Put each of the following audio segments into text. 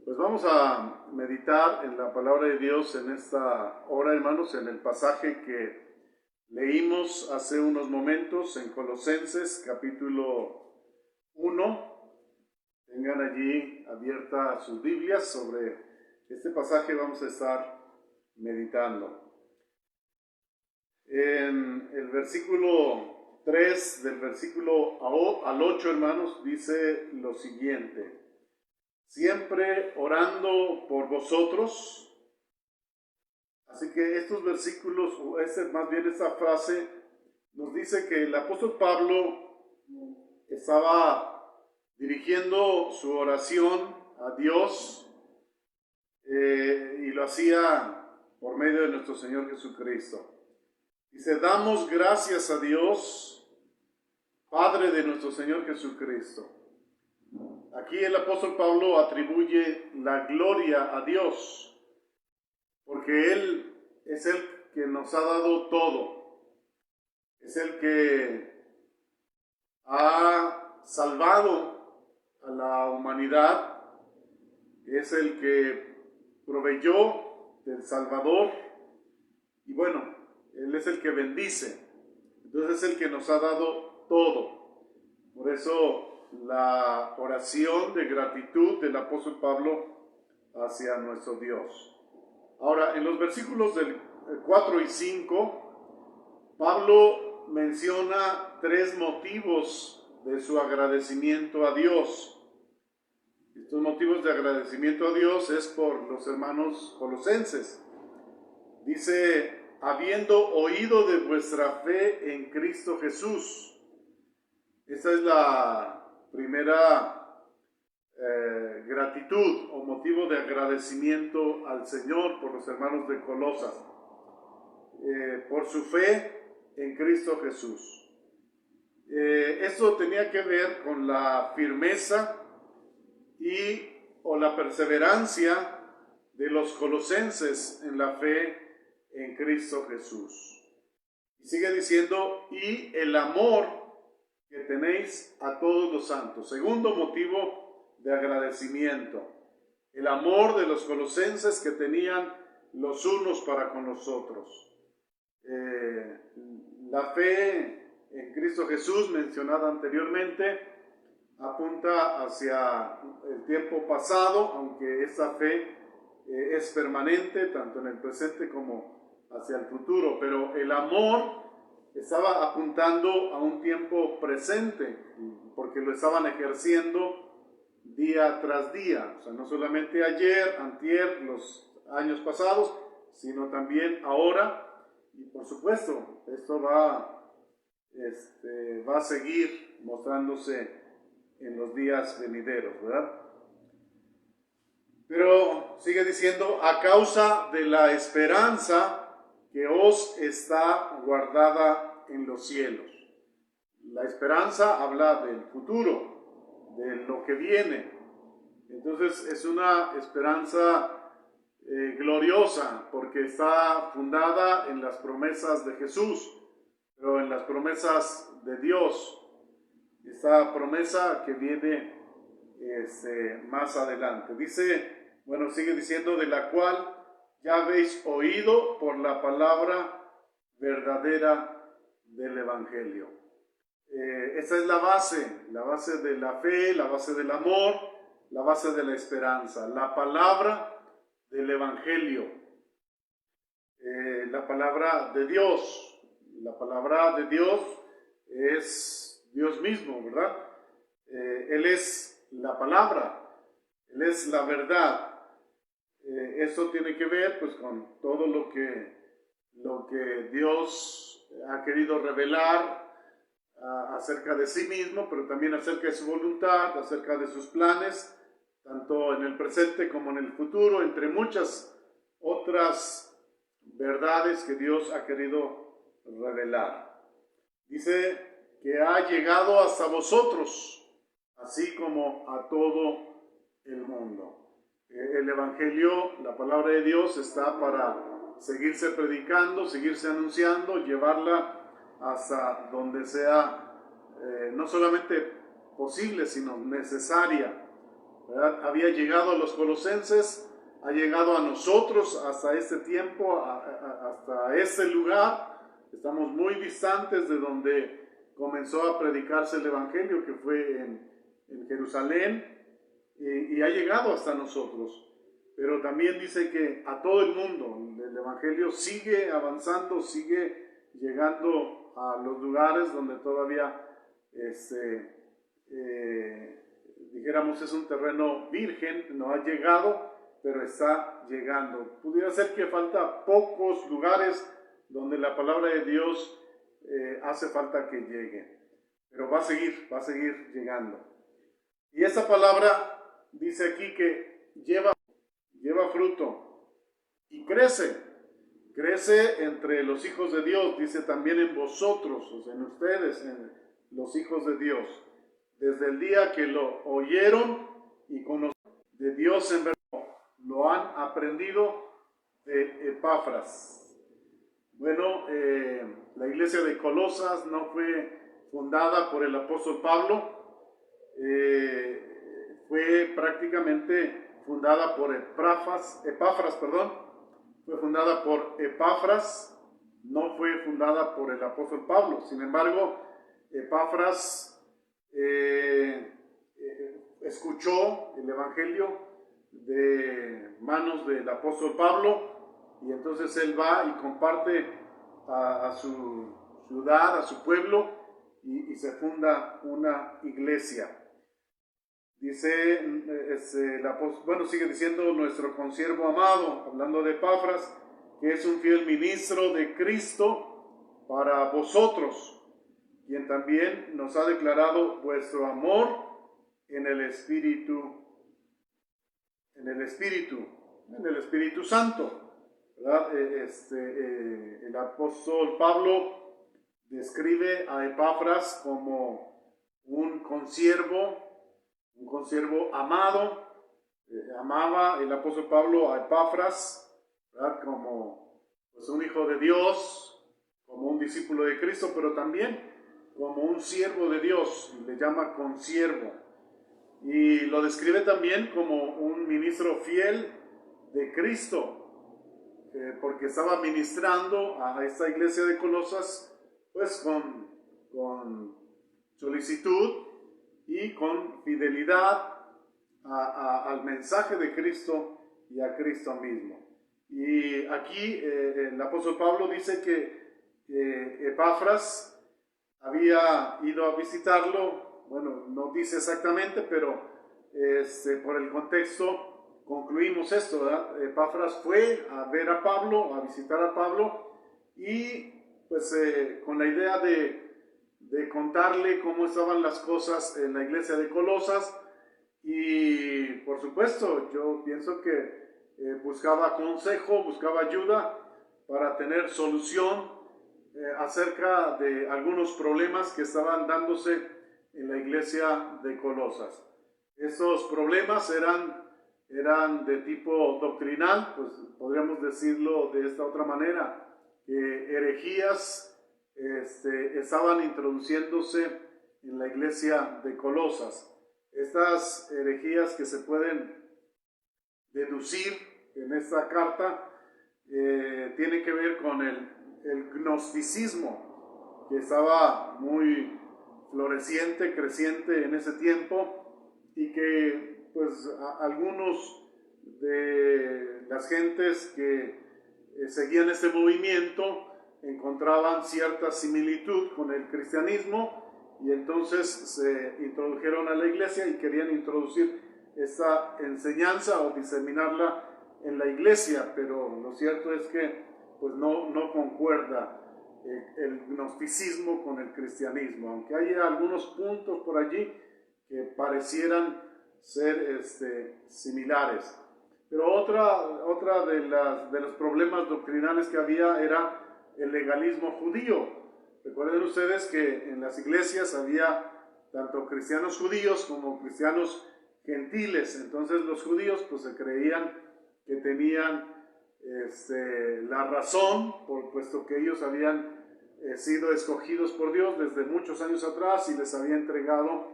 Pues vamos a meditar en la palabra de Dios en esta hora, hermanos, en el pasaje que leímos hace unos momentos en Colosenses capítulo 1. Tengan allí abiertas sus Biblias. Sobre este pasaje vamos a estar meditando. En el versículo 3, del versículo al 8, hermanos, dice lo siguiente: siempre orando por vosotros. Así que estos versículos, o más bien esta frase, nos dice que el apóstol Pablo estaba dirigiendo su oración a Dios y lo hacía por medio de nuestro Señor Jesucristo. Dice: damos gracias a Dios, Padre de nuestro Señor Jesucristo. Aquí el apóstol Pablo atribuye la gloria a Dios, porque Él es el que nos ha dado todo. Es el que ha salvado a la humanidad. Es el que proveyó del Salvador. Y bueno, Él es el que bendice. Entonces es el que nos ha dado todo. Por eso la oración de gratitud del apóstol Pablo hacia nuestro Dios. Ahora, en los versículos del 4 y 5, Pablo menciona tres motivos de su agradecimiento a Dios. Estos motivos de agradecimiento a Dios es por los hermanos colosenses. Dice: habiendo oído de vuestra fe en Cristo Jesús. Esta es la primera gratitud o motivo de agradecimiento al Señor por los hermanos de Colosas, por su fe en Cristo Jesús. Esto tenía que ver con la firmeza o la perseverancia de los colosenses en la fe en Cristo Jesús. Y sigue diciendo: y el amor que tenéis a todos los santos. Segundo motivo de agradecimiento: el amor de los colosenses que tenían los unos para con los otros. La fe en Cristo Jesús, mencionada anteriormente, apunta hacia el tiempo pasado, aunque esta fe es permanente, tanto en el presente como hacia el futuro. Pero el amor estaba apuntando a un tiempo presente, porque lo estaban ejerciendo día tras día. O sea, no solamente ayer, antier, los años pasados, sino también ahora. Y por supuesto, esto va a seguir mostrándose en los días venideros, ¿verdad? Pero sigue diciendo: a causa de la esperanza que os está guardada en los cielos. La esperanza habla del futuro, de lo que viene. Entonces es una esperanza gloriosa, porque está fundada en las promesas de Jesús, pero en las promesas de Dios. Esta promesa que viene más adelante. Sigue diciendo: de la cual ya habéis oído por la palabra verdadera del Evangelio. Esa es la base de la fe, la base del amor, la base de la esperanza, la palabra del Evangelio, la palabra de Dios. La palabra de Dios es Dios mismo, ¿verdad? Él es la palabra, Él es la verdad. Esto tiene que ver pues con todo lo que Dios ha querido revelar acerca de sí mismo, pero también acerca de su voluntad, acerca de sus planes, tanto en el presente como en el futuro, entre muchas otras verdades que Dios ha querido revelar. Dice que ha llegado hasta vosotros, así como a todo el mundo. El Evangelio, la palabra de Dios, está para seguirse predicando, seguirse anunciando, llevarla hasta donde sea no solamente posible, sino necesaria ¿verdad? Había llegado a los colosenses, ha llegado a nosotros hasta este tiempo, hasta este lugar. Estamos muy distantes de donde comenzó a predicarse el Evangelio, que fue en Jerusalén, y ha llegado hasta nosotros. Pero también dice que a todo el mundo el Evangelio sigue avanzando, sigue llegando a los lugares donde todavía, dijéramos, es un terreno virgen, no ha llegado, pero está llegando. Pudiera ser que falta pocos lugares donde la palabra de Dios hace falta que llegue, pero va a seguir llegando. Y esa palabra dice aquí que lleva fruto y crece entre los hijos de Dios, dice también en vosotros, o sea, en ustedes, en los hijos de Dios, desde el día que lo oyeron y conocieron de Dios en verdad, lo han aprendido de Epafras. Bueno, la iglesia de Colosas no fue fundada por el apóstol Pablo, fue prácticamente fundada por Epafras, fue fundada por Epafras, no fue fundada por el apóstol Pablo. Sin embargo, Epafras escuchó el Evangelio de manos del apóstol Pablo, y entonces él va y comparte a su ciudad, a su pueblo, y se funda una iglesia. Dice, sigue diciendo nuestro consiervo amado, hablando de Epafras, que es un fiel ministro de Cristo para vosotros, quien también nos ha declarado vuestro amor en el Espíritu Santo. ¿Verdad? El apóstol Pablo describe a Epafras como un consiervo amado. Amaba el apóstol Pablo a Epafras, ¿verdad? Como pues, un hijo de Dios, como un discípulo de Cristo, pero también como un siervo de Dios, le llama consiervo. Y lo describe también como un ministro fiel de Cristo, porque estaba ministrando a esta iglesia de Colosas, pues con solicitud y con fidelidad al mensaje de Cristo y a Cristo mismo. Y aquí el apóstol Pablo dice que Epafras había ido a visitarlo. Bueno, no dice exactamente, pero por el contexto concluimos esto, ¿verdad? Epafras fue a ver a Pablo, a visitar a Pablo, y pues con la idea de contarle cómo estaban las cosas en la iglesia de Colosas. Y por supuesto, yo pienso que buscaba consejo, buscaba ayuda para tener solución acerca de algunos problemas que estaban dándose en la iglesia de Colosas. Esos problemas eran de tipo doctrinal, pues podríamos decirlo de esta otra manera, que herejías estaban introduciéndose en la iglesia de Colosas. Estas herejías que se pueden deducir en esta carta tienen que ver con el gnosticismo, que estaba muy floreciente, creciente en ese tiempo, y que pues algunos de las gentes que seguían este movimiento encontraban cierta similitud con el cristianismo, y entonces se introdujeron a la iglesia y querían introducir esta enseñanza o diseminarla en la iglesia, pero lo cierto es que pues no concuerda el gnosticismo con el cristianismo, aunque hay algunos puntos por allí que parecieran ser similares. Pero otra de los problemas doctrinales que había era el legalismo judío. Recuerden ustedes que en las iglesias había tanto cristianos judíos como cristianos gentiles. Entonces los judíos pues se creían que tenían la razón, puesto que ellos habían sido escogidos por Dios desde muchos años atrás y les había entregado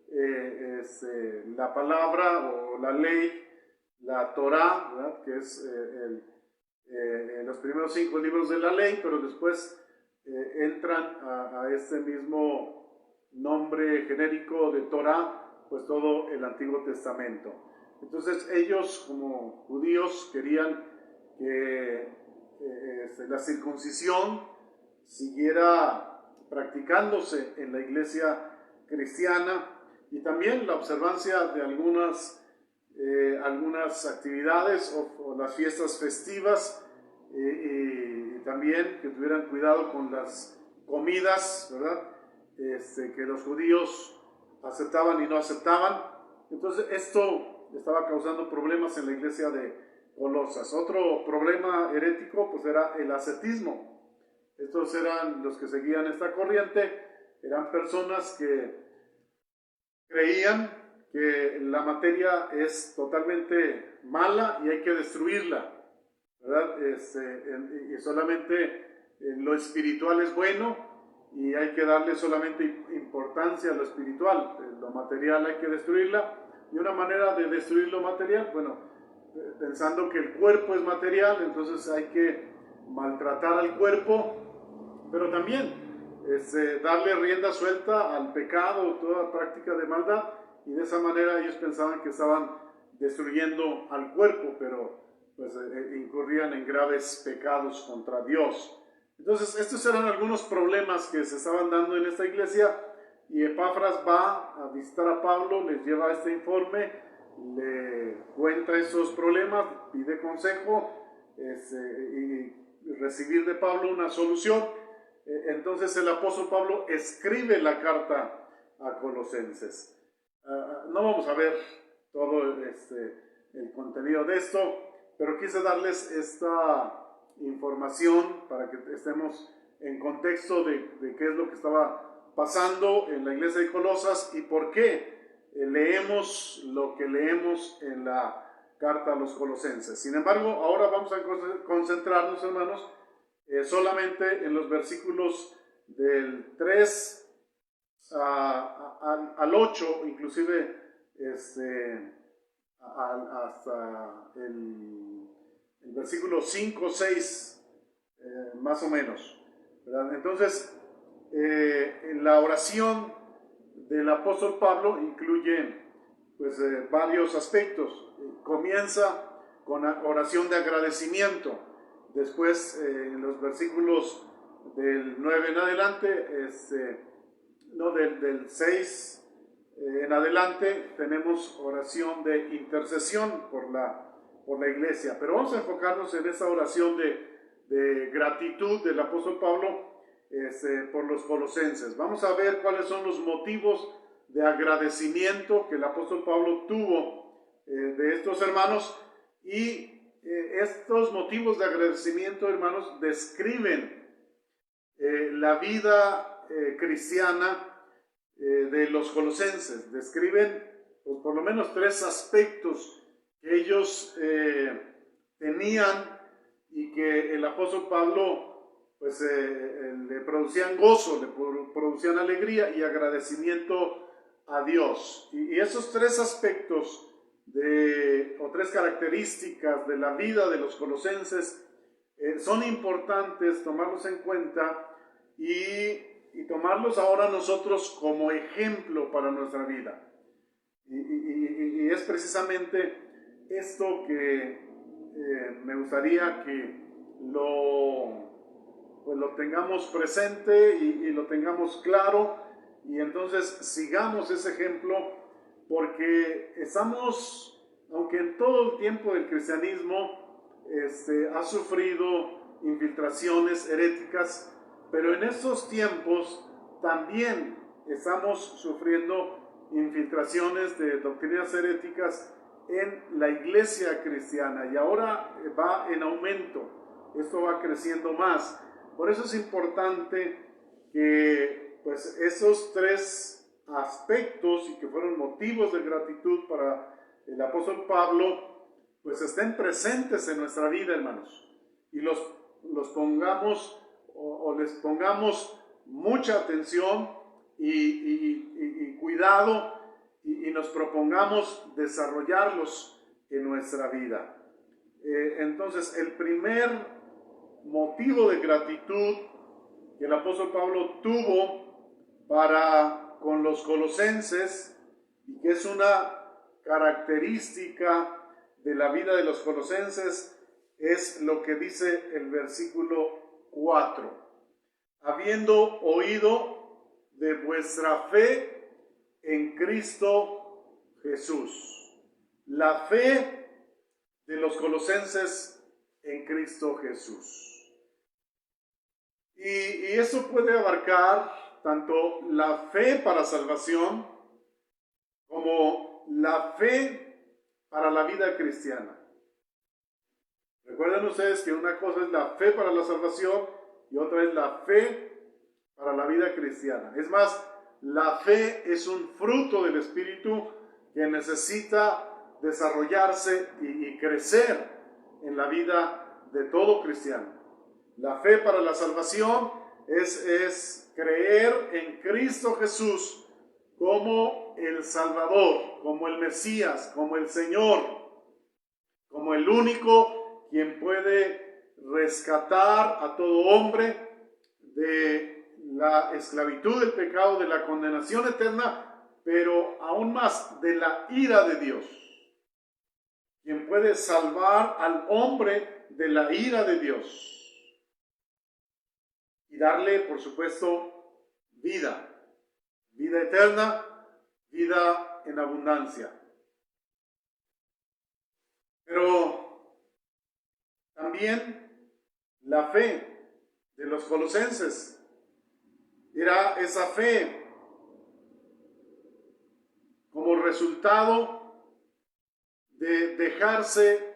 la palabra o la ley, la Torá, ¿verdad? Que es los primeros 5 libros de la ley, pero después entran a este mismo nombre genérico de Torá, pues todo el Antiguo Testamento. Entonces ellos como judíos querían que la circuncisión siguiera practicándose en la iglesia cristiana, y también la observancia de algunas actividades o las fiestas festivas, y también que tuvieran cuidado con las comidas, ¿verdad? Que los judíos aceptaban y no aceptaban. Entonces esto estaba causando problemas en la iglesia de Colosas. Otro problema herético pues era el ascetismo. Estos eran los que seguían esta corriente, eran personas que creían que la materia es totalmente mala y hay que destruirla, ¿verdad? Y solamente lo espiritual es bueno y hay que darle solamente importancia a lo espiritual. Lo material hay que destruirla, y una manera de destruir lo material, bueno, pensando que el cuerpo es material, entonces hay que maltratar al cuerpo, pero también darle rienda suelta al pecado o toda práctica de maldad, y de esa manera ellos pensaban que estaban destruyendo al cuerpo, pero pues incurrían en graves pecados contra Dios. Entonces estos eran algunos problemas que se estaban dando en esta iglesia, y Epafras va a visitar a Pablo, les lleva este informe, le cuenta esos problemas, pide consejo y recibir de Pablo una solución. Entonces el apóstol Pablo escribe la carta a Colosenses. No vamos a ver todo el contenido de esto, pero quise darles esta información para que estemos en contexto de qué es lo que estaba pasando en la iglesia de Colosas y por qué leemos lo que leemos en la carta a los Colosenses. Sin embargo, ahora vamos a concentrarnos, hermanos, solamente en los versículos del 3 al 8, inclusive hasta el versículo 5, 6, más o menos, ¿verdad? Entonces, la oración del apóstol Pablo incluye pues, varios aspectos. Comienza con la oración de agradecimiento. Después, en los versículos del 9 en adelante, del 6 en adelante, tenemos oración de intercesión por la iglesia. Pero vamos a enfocarnos en esa oración de gratitud del apóstol Pablo por los colosenses. Vamos a ver cuáles son los motivos de agradecimiento que el apóstol Pablo tuvo de estos hermanos, y estos motivos de agradecimiento, hermanos, describen la vida cristiana de los colosenses. Describen pues, por lo menos 3 aspectos que ellos tenían y que el apóstol Pablo pues le producían gozo, le producían alegría y agradecimiento a Dios. Y esos 3 aspectos o 3 características de la vida de los colosenses son importantes tomarlos en cuenta y tomarlos ahora nosotros como ejemplo para nuestra vida. Y es precisamente esto que me gustaría que lo tengamos presente y lo tengamos claro, y entonces sigamos ese ejemplo, porque estamos, aunque en todo el tiempo del cristianismo ha sufrido infiltraciones heréticas, pero en estos tiempos también estamos sufriendo infiltraciones de doctrinas heréticas en la iglesia cristiana, y ahora va en aumento, esto va creciendo más. Por eso es importante que pues, esos 3 aspectos, y que fueron motivos de gratitud para el apóstol Pablo, pues estén presentes en nuestra vida, hermanos, y los pongamos o les pongamos mucha atención y cuidado y nos propongamos desarrollarlos en nuestra vida. Entonces, el primer motivo de gratitud que el apóstol Pablo tuvo para con los colosenses, y que es una característica de la vida de los colosenses, es lo que dice el versículo 4. Habiendo oído de vuestra fe en Cristo Jesús. La fe de los colosenses en Cristo Jesús. Y eso puede abarcar tanto la fe para salvación como la fe para la vida cristiana. Recuerden ustedes que una cosa es la fe para la salvación y otra es la fe para la vida cristiana. Es más, la fe es un fruto del Espíritu que necesita desarrollarse y crecer en la vida de todo cristiano. La fe para la salvación es creer en Cristo Jesús como el Salvador, como el Mesías, como el Señor, como el único quien puede rescatar a todo hombre de la esclavitud del pecado, de la condenación eterna, pero aún más de la ira de Dios. Quien puede salvar al hombre de la ira de Dios y darle, por supuesto, vida eterna, vida en abundancia. Pero también la fe de los colosenses era esa fe como resultado de dejarse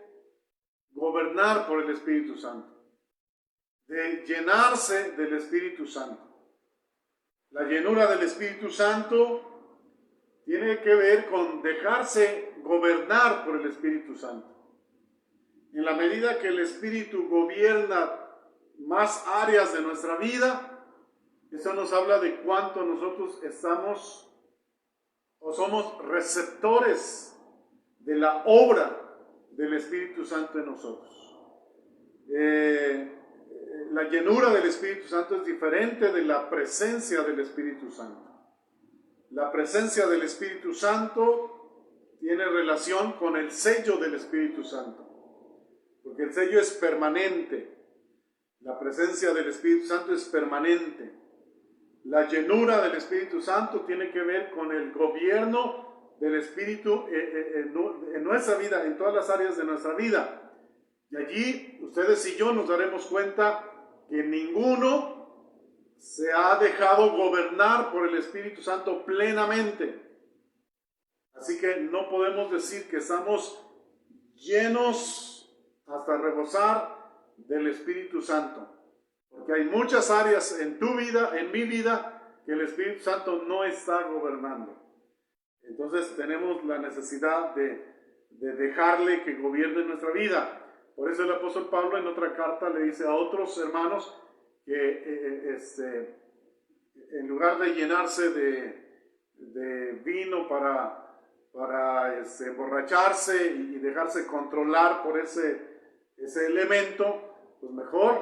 gobernar por el Espíritu Santo, de llenarse del Espíritu Santo. La llenura del Espíritu Santo tiene que ver con dejarse gobernar por el Espíritu Santo. En la medida que el Espíritu gobierna más áreas de nuestra vida, eso nos habla de cuánto nosotros estamos o somos receptores de la obra del Espíritu Santo en nosotros. La llenura del Espíritu Santo es diferente de la presencia del Espíritu Santo. La presencia del Espíritu Santo tiene relación con el sello del Espíritu Santo. Porque el sello es permanente, la presencia del Espíritu Santo es permanente. La llenura del Espíritu Santo tiene que ver con el gobierno del Espíritu en nuestra vida, en todas las áreas de nuestra vida. Y allí ustedes y yo nos daremos cuenta que ninguno se ha dejado gobernar por el Espíritu Santo plenamente. Así que no podemos decir que estamos llenos hasta rebosar del Espíritu Santo, porque hay muchas áreas en tu vida, en mi vida, que el Espíritu Santo no está gobernando. Entonces tenemos la necesidad de dejarle que gobierne nuestra vida. Por eso el apóstol Pablo en otra carta le dice a otros hermanos que en lugar de llenarse de vino para emborracharse y dejarse controlar por ese elemento, pues mejor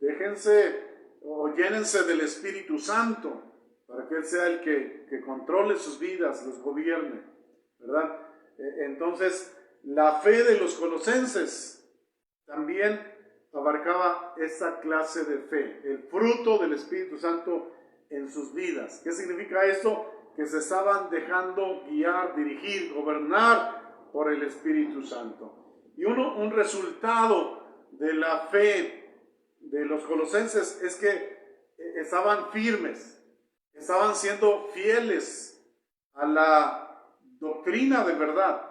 déjense o llénense del Espíritu Santo para que Él sea el que controle sus vidas, los gobierne, ¿verdad? Entonces, la fe de los colosenses también abarcaba esa clase de fe, el fruto del Espíritu Santo en sus vidas. ¿Qué significa esto? Que se estaban dejando guiar, dirigir, gobernar por el Espíritu Santo. Y un resultado de la fe de los colosenses es que estaban firmes, estaban siendo fieles a la doctrina de verdad,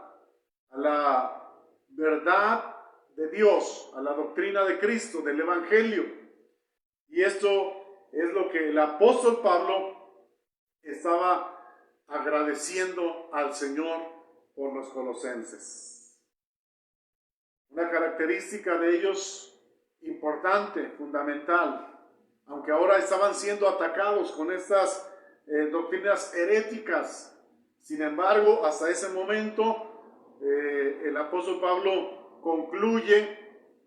a la verdad de Dios, a la doctrina de Cristo, del Evangelio. Y esto es lo que el apóstol Pablo estaba agradeciendo al Señor por los colosenses. Una característica de ellos importante, fundamental, aunque ahora estaban siendo atacados con estas doctrinas heréticas, Sin embargo, hasta ese momento, el apóstol Pablo concluye,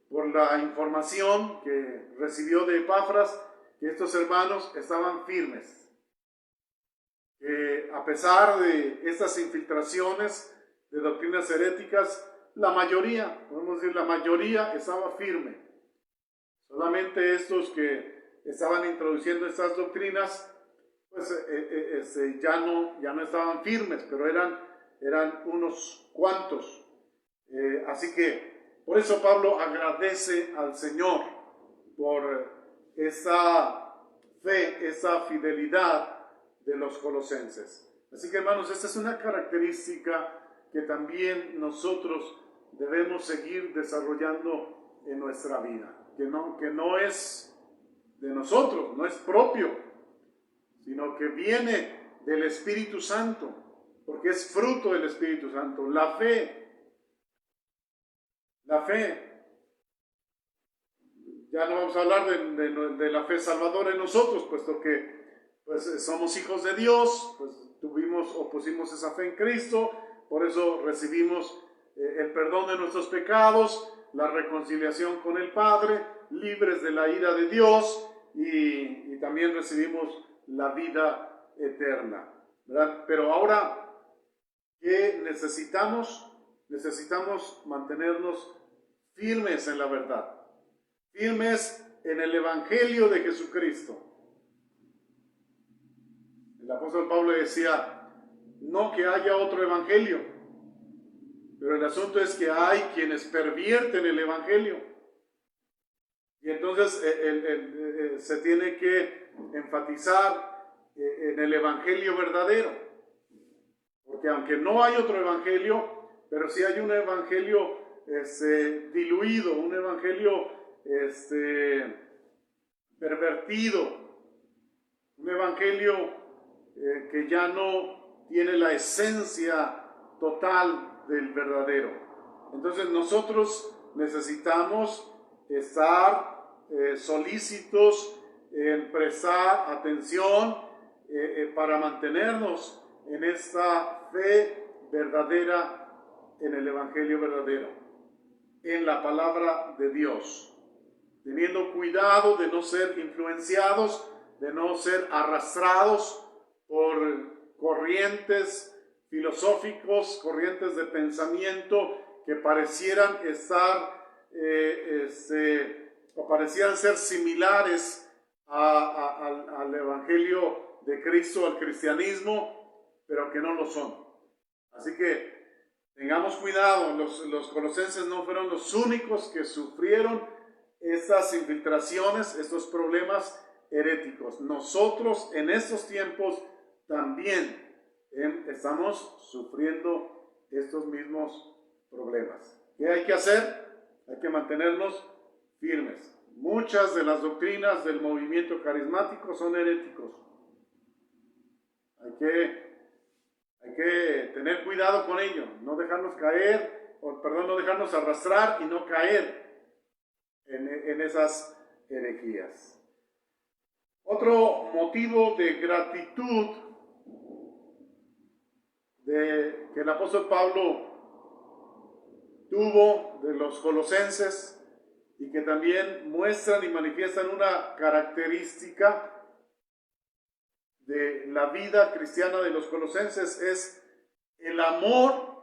por la información que recibió de Epafras, que estos hermanos estaban firmes. A pesar de estas infiltraciones de doctrinas heréticas, la mayoría, podemos decir la mayoría, estaba firme. Solamente estos que estaban introduciendo estas doctrinas, pues ya no estaban firmes, pero eran unos cuantos. Así que por eso Pablo agradece al Señor por esa fe, esa fidelidad de los colosenses. Así que, hermanos, esta es una característica que también nosotros debemos seguir desarrollando en nuestra vida, que no es de nosotros, no es propio, sino que viene del Espíritu Santo, porque es fruto del Espíritu Santo. La fe. Ya no vamos a hablar de la fe salvadora en nosotros, puesto que pues, somos hijos de Dios, pues pusimos esa fe en Cristo, por eso recibimos el perdón de nuestros pecados, la reconciliación con el Padre, libres de la ira de Dios, y también recibimos la vida eterna, ¿verdad? Pero ahora, ¿qué necesitamos? Necesitamos mantenernos firmes en la verdad, firmes en el Evangelio de Jesucristo. El apóstol Pablo decía, no que haya otro evangelio, pero el asunto es que hay quienes pervierten el evangelio. Y entonces se tiene que enfatizar en el evangelio verdadero. Porque aunque no hay otro evangelio, pero sí hay un evangelio diluido, un evangelio pervertido, un evangelio que ya no tiene la esencia total del verdadero. Entonces nosotros necesitamos estar solícitos en prestar atención para mantenernos en esta fe verdadera, en el evangelio verdadero, en la palabra de Dios, teniendo cuidado de no ser influenciados, de no ser arrastrados por corrientes filosóficos, corrientes de pensamiento que parecieran estar o parecieran ser similares al evangelio de Cristo, al cristianismo, pero que no lo son. Así que tengamos cuidado, los colosenses no fueron los únicos que sufrieron estas infiltraciones, estos problemas heréticos. Nosotros en estos tiempos también estamos sufriendo estos mismos problemas. ¿Qué hay que hacer? Hay que mantenernos firmes. Muchas de las doctrinas del movimiento carismático son heréticos. Hay que tener cuidado con ello, no dejarnos no dejarnos arrastrar y no caer en esas herejías. Otro motivo de gratitud que el apóstol Pablo tuvo de los colosenses y que también muestran y manifiestan una característica de la vida cristiana de los colosenses es el amor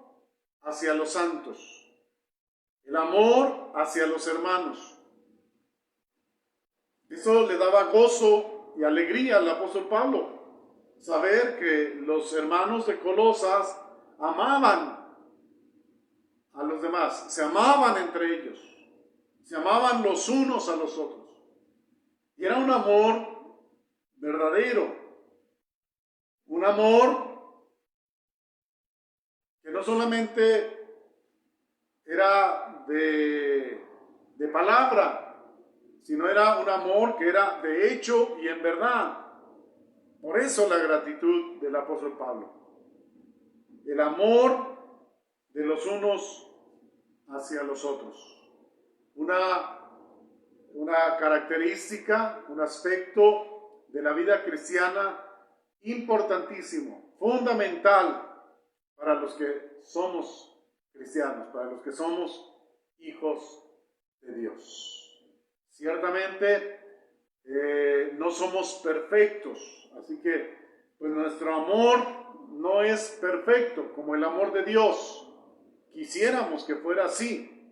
hacia los santos, el amor hacia los hermanos. Eso le daba gozo y alegría al apóstol Pablo, saber que los hermanos de Colosas amaban a los demás, se amaban entre ellos, se amaban los unos a los otros. Y era un amor verdadero, un amor que no solamente era de palabra, sino era un amor que era de hecho y en verdad. Por eso la gratitud del apóstol Pablo. El amor de los unos hacia los otros. Una característica, un aspecto de la vida cristiana importantísimo, fundamental, para los que somos cristianos, para los que somos hijos de Dios. Ciertamente no somos perfectos, así que pues nuestro amor no es perfecto como el amor de Dios. Quisiéramos que fuera así,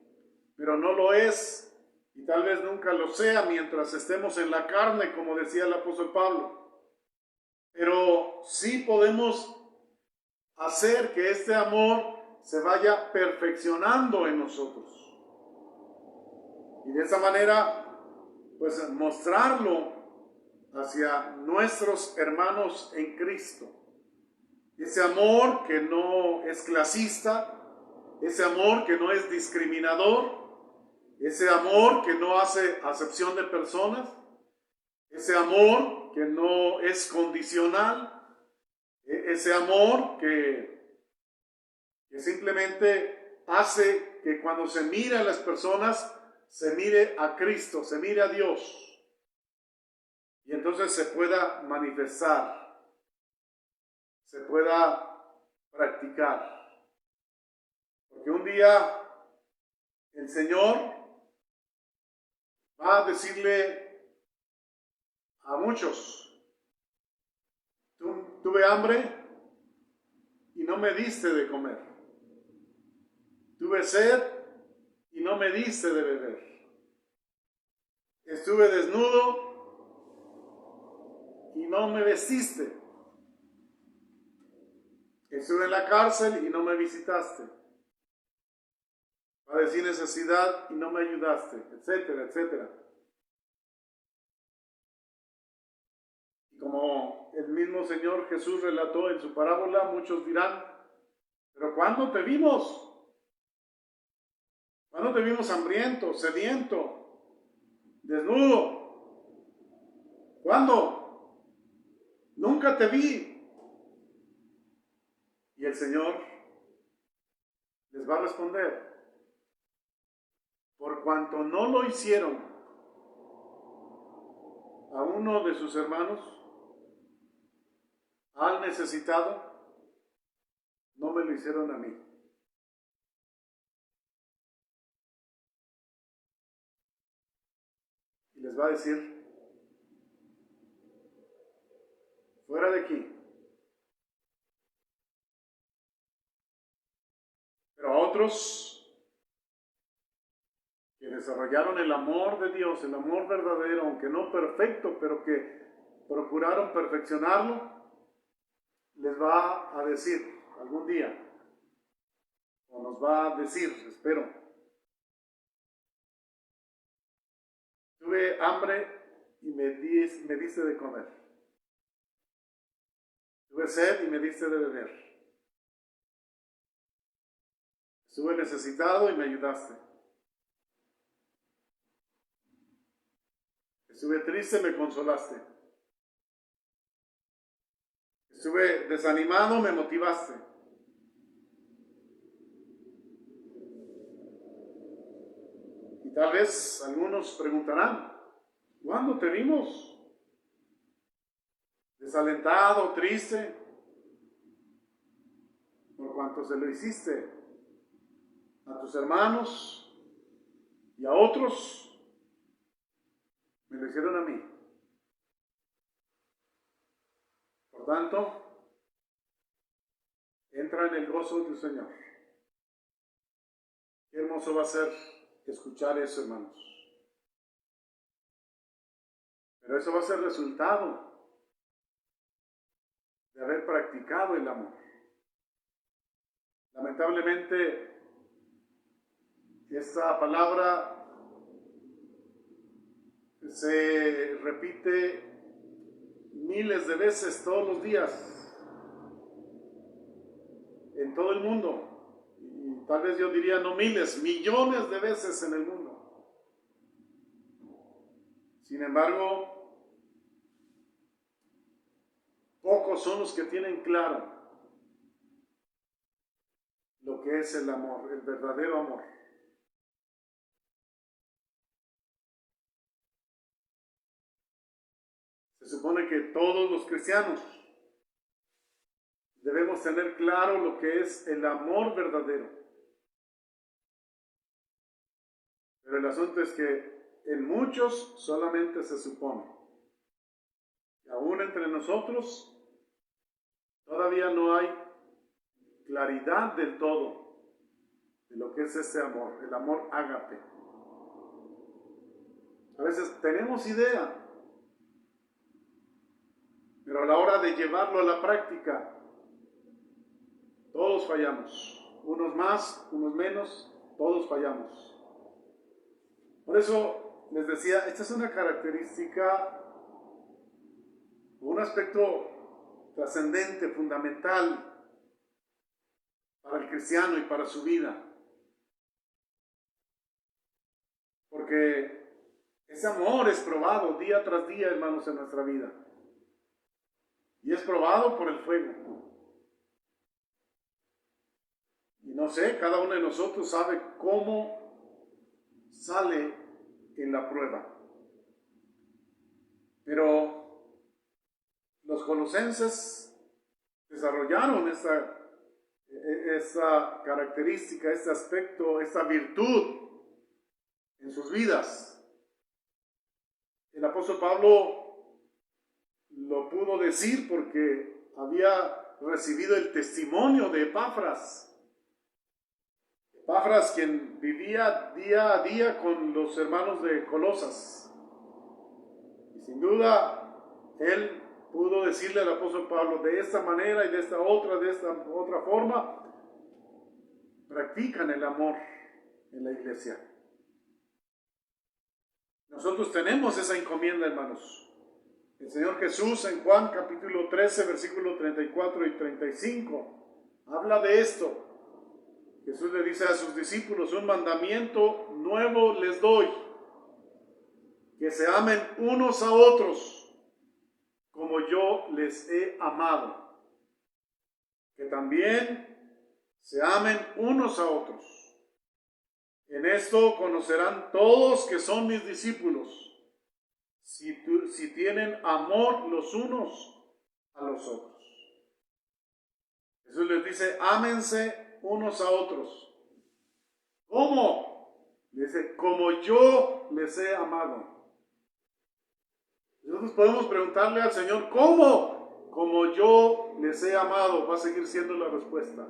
pero no lo es, y tal vez nunca lo sea mientras estemos en la carne, como decía el apóstol Pablo. Pero sí podemos hacer que este amor se vaya perfeccionando en nosotros. Y de esa manera, pues mostrarlo hacia nuestros hermanos en Cristo. Ese amor que no es clasista, ese amor que no es discriminador, ese amor que no hace acepción de personas, ese amor que no es condicional, ese amor que simplemente hace que cuando se mire a las personas, se mire a Cristo, se mire a Dios, y entonces se pueda manifestar, se pueda practicar. Porque un día el Señor va a decirle a muchos: tuve hambre y no me diste de comer, tuve sed y no me diste de beber, estuve desnudo y no me vestiste, estuve en la cárcel y no me visitaste, padecí necesidad y no me ayudaste, etcétera, etcétera. Y como el mismo Señor Jesús relató en su parábola, muchos dirán: ¿pero cuándo te vimos? ¿Cuándo te vimos hambriento, sediento, desnudo? ¿Cuándo? Nunca te vi. Y el Señor les va a responder: por cuanto no lo hicieron a uno de sus hermanos, al necesitado, no me lo hicieron a mí. Y les va a decir: fuera de aquí. Pero a otros que desarrollaron el amor de Dios, el amor verdadero, aunque no perfecto, pero que procuraron perfeccionarlo, les va a decir algún día, o nos va a decir, espero: tuve hambre y me diste de comer, tuve sed y me diste de beber, estuve necesitado y me ayudaste, estuve triste y me consolaste, estuve desanimado, me motivaste. Y tal vez algunos preguntarán: ¿cuándo te vimos? Desalentado, triste, por cuanto se lo hiciste a tus hermanos y a otros, me lo hicieron a mí. Por tanto, entra en el gozo de tu Señor. Qué hermoso va a ser escuchar eso, hermanos. Pero eso va a ser resultado de haber practicado el amor. Lamentablemente, esta palabra se repite miles de veces todos los días en todo el mundo. Y tal vez yo diría no miles, millones de veces en el mundo. Sin embargo, pocos son los que tienen claro lo que es el amor, el verdadero amor. Se supone que todos los cristianos debemos tener claro lo que es el amor verdadero. Pero el asunto es que en muchos solamente se supone. Y aún entre nosotros todavía no hay claridad del todo de lo que es este amor, el amor ágape. A veces tenemos idea, pero a la hora de llevarlo a la práctica, todos fallamos. Unos más, unos menos, todos fallamos. Por eso les decía, esta es una característica, un aspecto trascendente, fundamental para el cristiano y para su vida. Porque ese amor es probado día tras día, hermanos, en nuestra vida. Y es probado por el fuego. Y no sé, cada uno de nosotros sabe cómo sale en la prueba. Pero los colosenses desarrollaron esta característica, este aspecto, esta virtud en sus vidas. El apóstol Pablo lo pudo decir porque había recibido el testimonio de Epafras. Epafras, quien vivía día a día con los hermanos de Colosas. Y sin duda, él pudo decirle al apóstol Pablo, de esta manera y de esta otra forma, practican el amor en la iglesia. Nosotros tenemos esa encomienda, hermanos. El Señor Jesús en Juan capítulo 13, versículos 34 y 35, habla de esto. Jesús le dice a sus discípulos, un mandamiento nuevo les doy, que se amen unos a otros, como yo les he amado, que también se amen unos a otros. En esto conocerán todos que son mis discípulos, si tienen amor los unos a los otros. Jesús les dice, ámense unos a otros. ¿Cómo? Dice, como yo les he amado. Nosotros podemos preguntarle al Señor, ¿cómo? Como yo les he amado, va a seguir siendo la respuesta.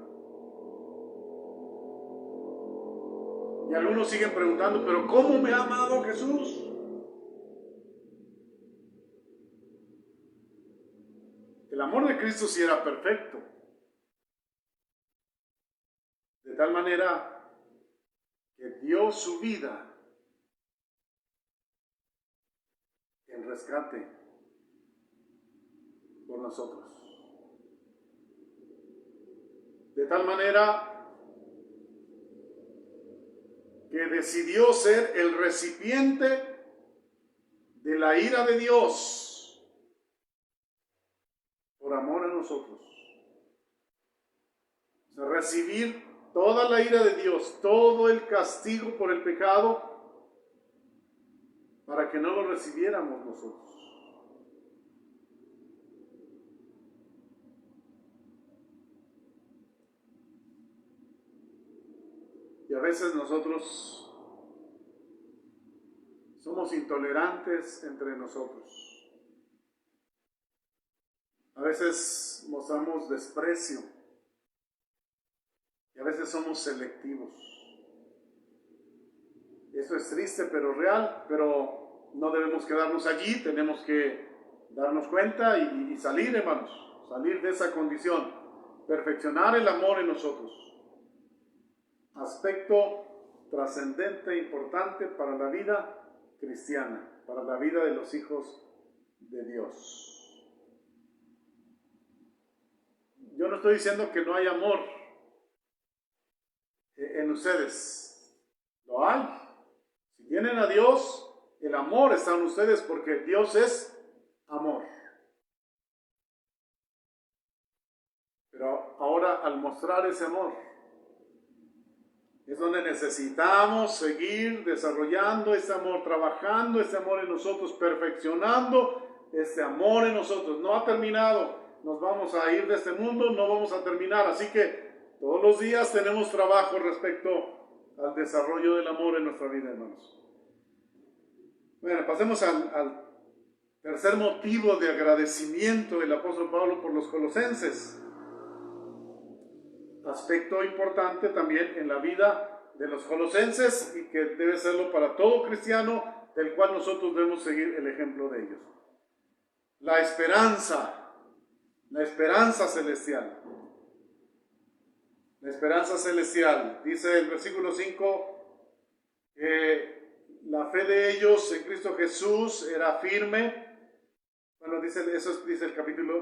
Y algunos siguen preguntando, ¿pero cómo me ha amado Jesús? El amor de Cristo sí era perfecto. De tal manera que dio su vida en rescate por nosotros. De tal manera que decidió ser el recipiente de la ira de Dios por amor a nosotros. O sea, recibir toda la ira de Dios, todo el castigo por el pecado, para que no lo recibiéramos nosotros. Y a veces nosotros somos intolerantes entre nosotros. A veces mostramos desprecio. Y a veces somos selectivos. Eso es triste, pero real, pero no debemos quedarnos allí, tenemos que darnos cuenta y salir, hermanos, salir de esa condición, perfeccionar el amor en nosotros. Aspecto trascendente e importante para la vida cristiana, para la vida de los hijos de Dios. Yo no estoy diciendo que no hay amor en ustedes. Lo hay. Si tienen a Dios, el amor está en ustedes porque Dios es amor. Pero ahora, al mostrar ese amor, es donde necesitamos seguir desarrollando ese amor, trabajando este amor en nosotros, perfeccionando este amor en nosotros. No ha terminado. nos vamos a ir de este mundo, no vamos a terminar. Así que todos los días tenemos trabajo respecto al desarrollo del amor en nuestra vida, hermanos. Bueno, pasemos al tercer motivo de agradecimiento del apóstol Pablo por los colosenses. Aspecto importante también en la vida de los colosenses y que debe serlo para todo cristiano, del cual nosotros debemos seguir el ejemplo de ellos. La esperanza celestial. La esperanza celestial. Dice el versículo 5 que la fe de ellos en Cristo Jesús era firme. Bueno, eso dice el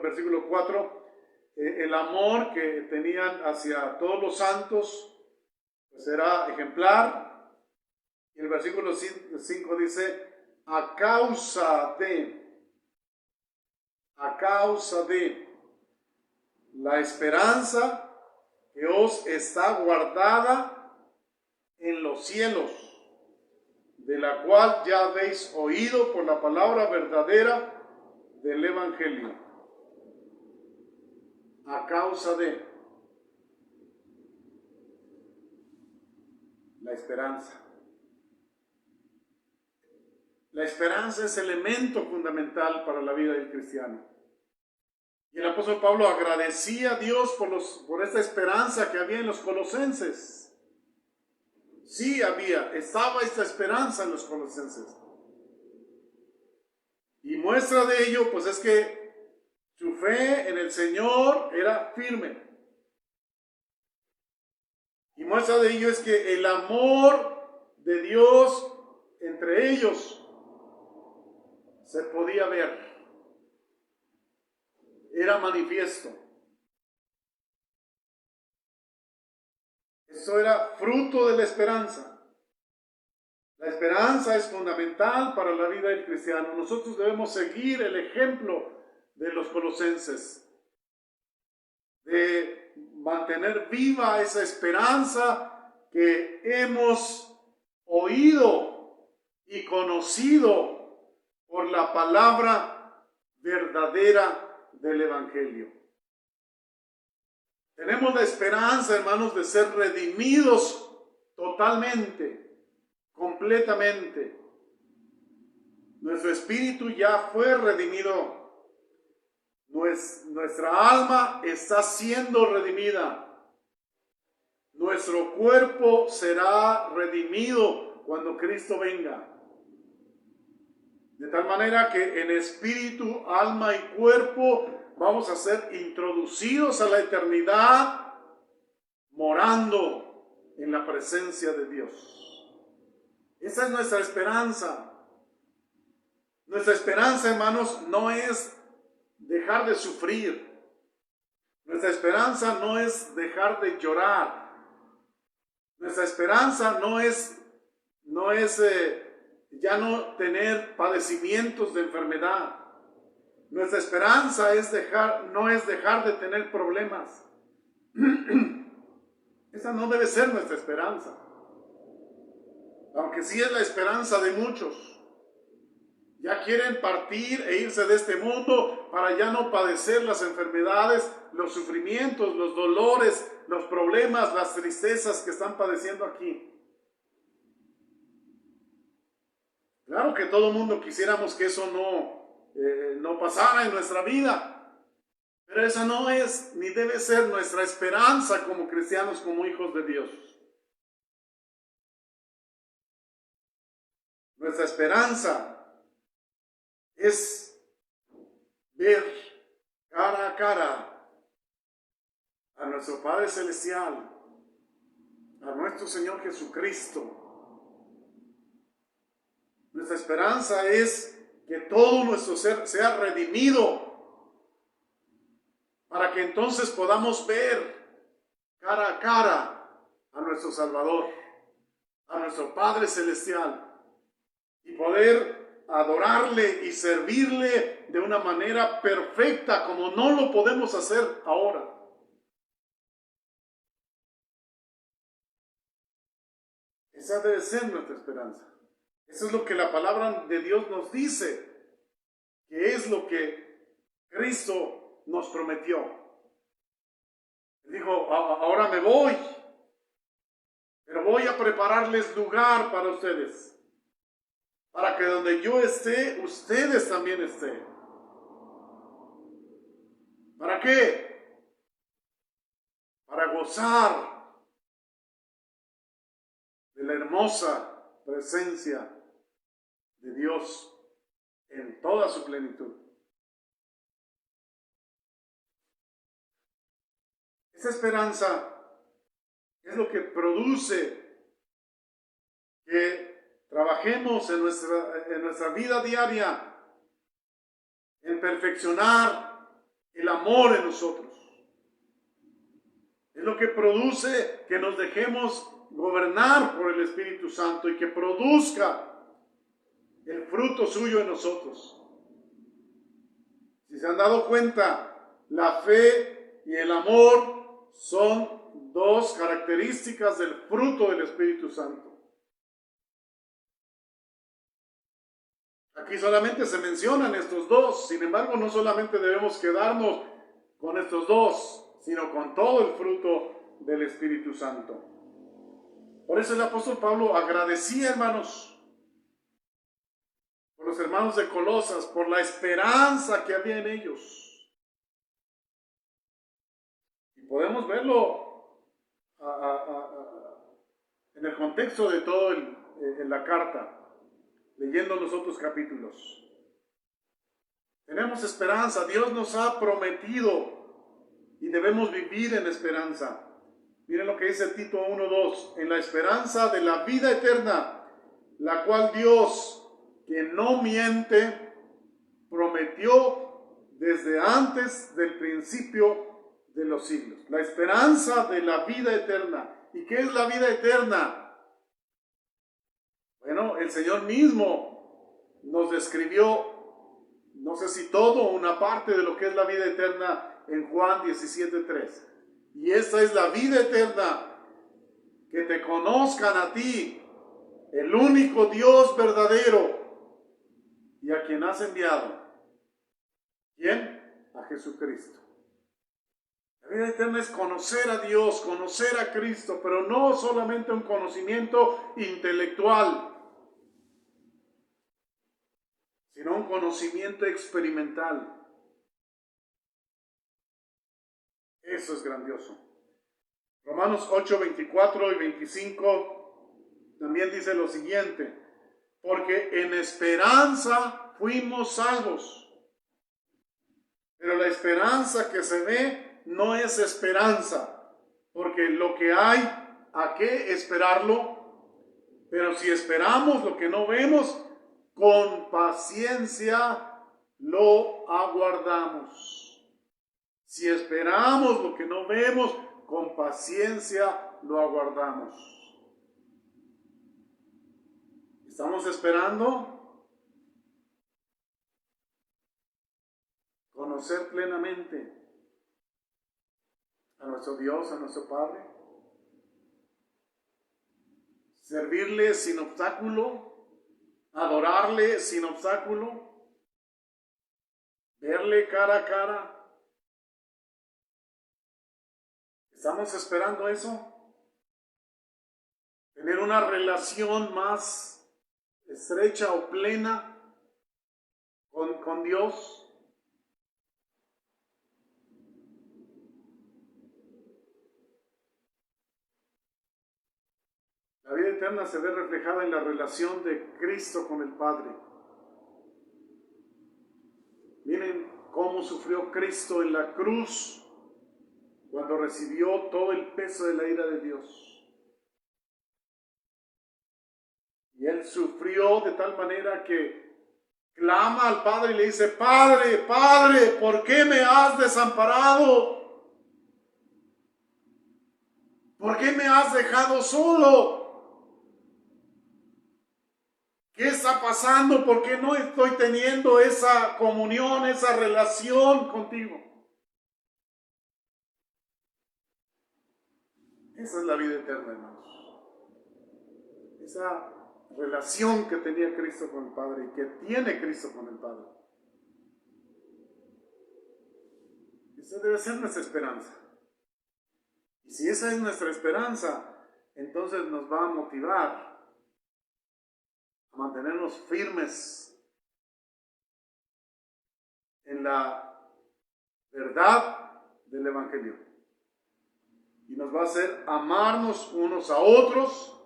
versículo 4. El amor que tenían hacia todos los santos pues era ejemplar. Y el versículo 5 dice, a causa de la esperanza que os está guardada en los cielos, de la cual ya habéis oído por la palabra verdadera del Evangelio. A causa de la esperanza. La esperanza es elemento fundamental para la vida del cristiano. Y el apóstol Pablo agradecía a Dios por esta esperanza que había en los colosenses. Sí estaba esta esperanza en los colosenses. Y muestra de ello, pues es que su fe en el Señor era firme. Y muestra de ello es que el amor de Dios entre ellos se podía ver, era manifiesto. Eso era fruto de la esperanza. La esperanza es fundamental para la vida del cristiano. Nosotros debemos seguir el ejemplo de los colosenses, de mantener viva esa esperanza que hemos oído y conocido por la palabra verdadera del Evangelio. Tenemos la esperanza, hermanos, de ser redimidos totalmente, completamente. Nuestro espíritu ya fue redimido. Nuestra alma está siendo redimida. Nuestro cuerpo será redimido cuando Cristo venga. De tal manera que en espíritu, alma y cuerpo vamos a ser introducidos a la eternidad morando en la presencia de Dios. Esa es nuestra esperanza. Nuestra esperanza, hermanos, no es dejar de sufrir. Nuestra esperanza no es dejar de llorar. Nuestra esperanza no es ya no tener padecimientos de enfermedad. Nuestra esperanza no es dejar de tener problemas. Esa no debe ser nuestra esperanza. Aunque sí es la esperanza de muchos. Ya quieren partir e irse de este mundo para ya no padecer las enfermedades, los sufrimientos, los dolores, los problemas, las tristezas que están padeciendo aquí. Claro que todo mundo quisiéramos que eso no pasara en nuestra vida, pero esa no es ni debe ser nuestra esperanza como cristianos, como hijos de Dios. Nuestra esperanza es ver cara a cara a nuestro Padre Celestial, a nuestro Señor Jesucristo. Nuestra esperanza es que todo nuestro ser sea redimido para que entonces podamos ver cara a cara a nuestro Salvador, a nuestro Padre Celestial y poder adorarle y servirle de una manera perfecta como no lo podemos hacer ahora. Esa debe ser nuestra esperanza. Eso es lo que la palabra de Dios nos dice, que es lo que Cristo nos prometió. Él dijo, ahora me voy, pero voy a prepararles lugar para ustedes, para que donde yo esté, ustedes también estén. ¿Para qué? Para gozar de la hermosa presencia de Dios en toda su plenitud. Esa esperanza es lo que produce que trabajemos en nuestra vida diaria en perfeccionar el amor en nosotros. Es lo que produce que nos dejemos gobernar por el Espíritu Santo y que produzca el fruto suyo en nosotros. Si se han dado cuenta, la fe y el amor son dos características del fruto del Espíritu Santo. Aquí solamente se mencionan estos dos, sin embargo no solamente debemos quedarnos con estos dos, sino con todo el fruto del Espíritu Santo. Por eso el apóstol Pablo agradecía, hermanos, por los hermanos de Colosas, por la esperanza que había en ellos. Y podemos verlo en el contexto de todo en la carta, leyendo los otros capítulos. Tenemos esperanza, Dios nos ha prometido y debemos vivir en esperanza. Miren lo que dice Tito 1:2, en la esperanza de la vida eterna, la cual Dios, que no miente, prometió desde antes del principio de los siglos. La esperanza de la vida eterna. ¿Y qué es la vida eterna? Bueno, el Señor mismo nos describió, no sé si todo o una parte de lo que es la vida eterna en Juan 17:3. Y esta es la vida eterna, que te conozcan a ti, el único Dios verdadero, y a quien has enviado. ¿Quién? A Jesucristo. La vida eterna es conocer a Dios, conocer a Cristo, pero no solamente un conocimiento intelectual, sino un conocimiento experimental. Eso es grandioso. Romanos 8, 24 y 25 también dice lo siguiente: porque en esperanza fuimos salvos. Pero la esperanza que se ve no es esperanza, porque lo que hay, ¿a qué esperarlo? Pero si esperamos lo que no vemos, con paciencia lo aguardamos. Si esperamos lo que no vemos, con paciencia lo aguardamos. ¿Estamos esperando conocer plenamente a nuestro Dios, a nuestro Padre? Servirle sin obstáculo, adorarle sin obstáculo, verle cara a cara. ¿Estamos esperando eso? Tener una relación más estrecha o plena con Dios. La vida eterna se ve reflejada en la relación de Cristo con el Padre. Miren cómo sufrió Cristo en la cruz cuando recibió todo el peso de la ira de Dios. Y Él sufrió de tal manera que clama al Padre y le dice: Padre, Padre, ¿por qué me has desamparado? ¿Por qué me has dejado solo? ¿Qué está pasando? ¿Por qué no estoy teniendo esa comunión, esa relación contigo? Esa es la vida eterna, hermanos. Esa relación que tenía Cristo con el Padre y que tiene Cristo con el Padre. Esa debe ser nuestra esperanza. Y si esa es nuestra esperanza, entonces nos va a motivar a mantenernos firmes en la verdad del Evangelio. Y nos va a hacer amarnos unos a otros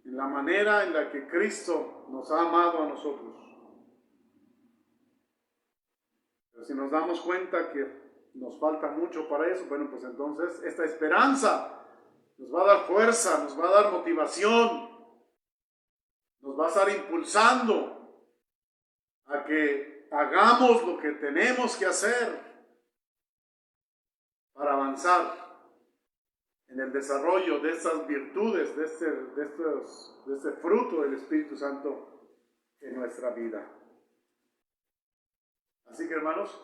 en la manera en la que Cristo nos ha amado a nosotros. Pero si nos damos cuenta que nos falta mucho para eso, bueno, pues entonces esta esperanza nos va a dar fuerza, nos va a dar motivación, nos va a estar impulsando a que hagamos lo que tenemos que hacer para avanzar en el desarrollo de estas virtudes, de este fruto del Espíritu Santo en nuestra vida. Así que, hermanos,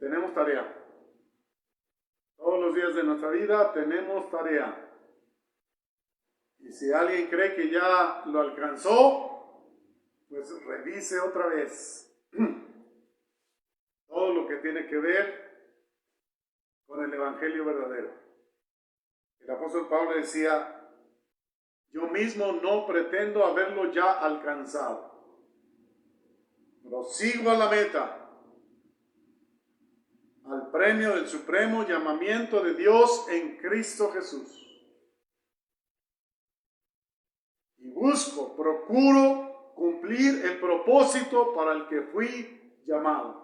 tenemos tarea. Todos los días de nuestra vida tenemos tarea. Y si alguien cree que ya lo alcanzó, pues revise otra vez todo lo que tiene que ver con el Evangelio verdadero. El apóstol Pablo decía: yo mismo no pretendo haberlo ya alcanzado, pero sigo a la meta, al premio del supremo llamamiento de Dios en Cristo Jesús. Y procuro cumplir el propósito para el que fui llamado.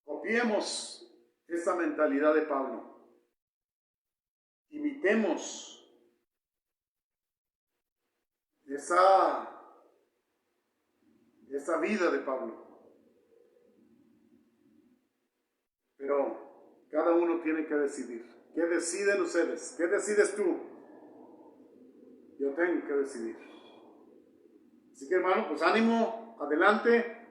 Copiemos esta mentalidad de Pablo. Imitemos esa vida de Pablo. Pero cada uno tiene que decidir. ¿Qué deciden ustedes? ¿Qué decides tú? Yo tengo que decidir. Así que, hermano, pues ánimo, adelante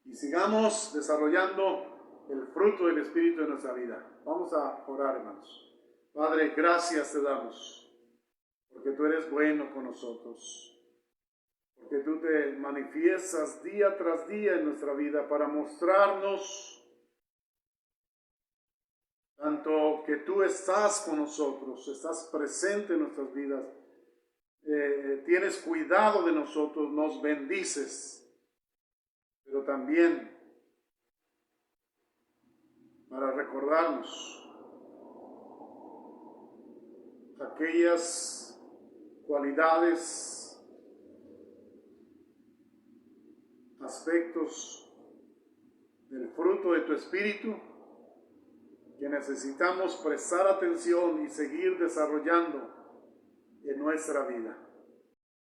y sigamos desarrollando el fruto del Espíritu en nuestra vida. Vamos a orar, hermanos. Padre, gracias te damos, porque tú eres bueno con nosotros, porque tú te manifiestas día tras día en nuestra vida para mostrarnos tanto que tú estás con nosotros, estás presente en nuestras vidas, tienes cuidado de nosotros, nos bendices, pero también para recordarnos aquellas cualidades, aspectos del fruto de tu Espíritu que necesitamos prestar atención y seguir desarrollando en nuestra vida.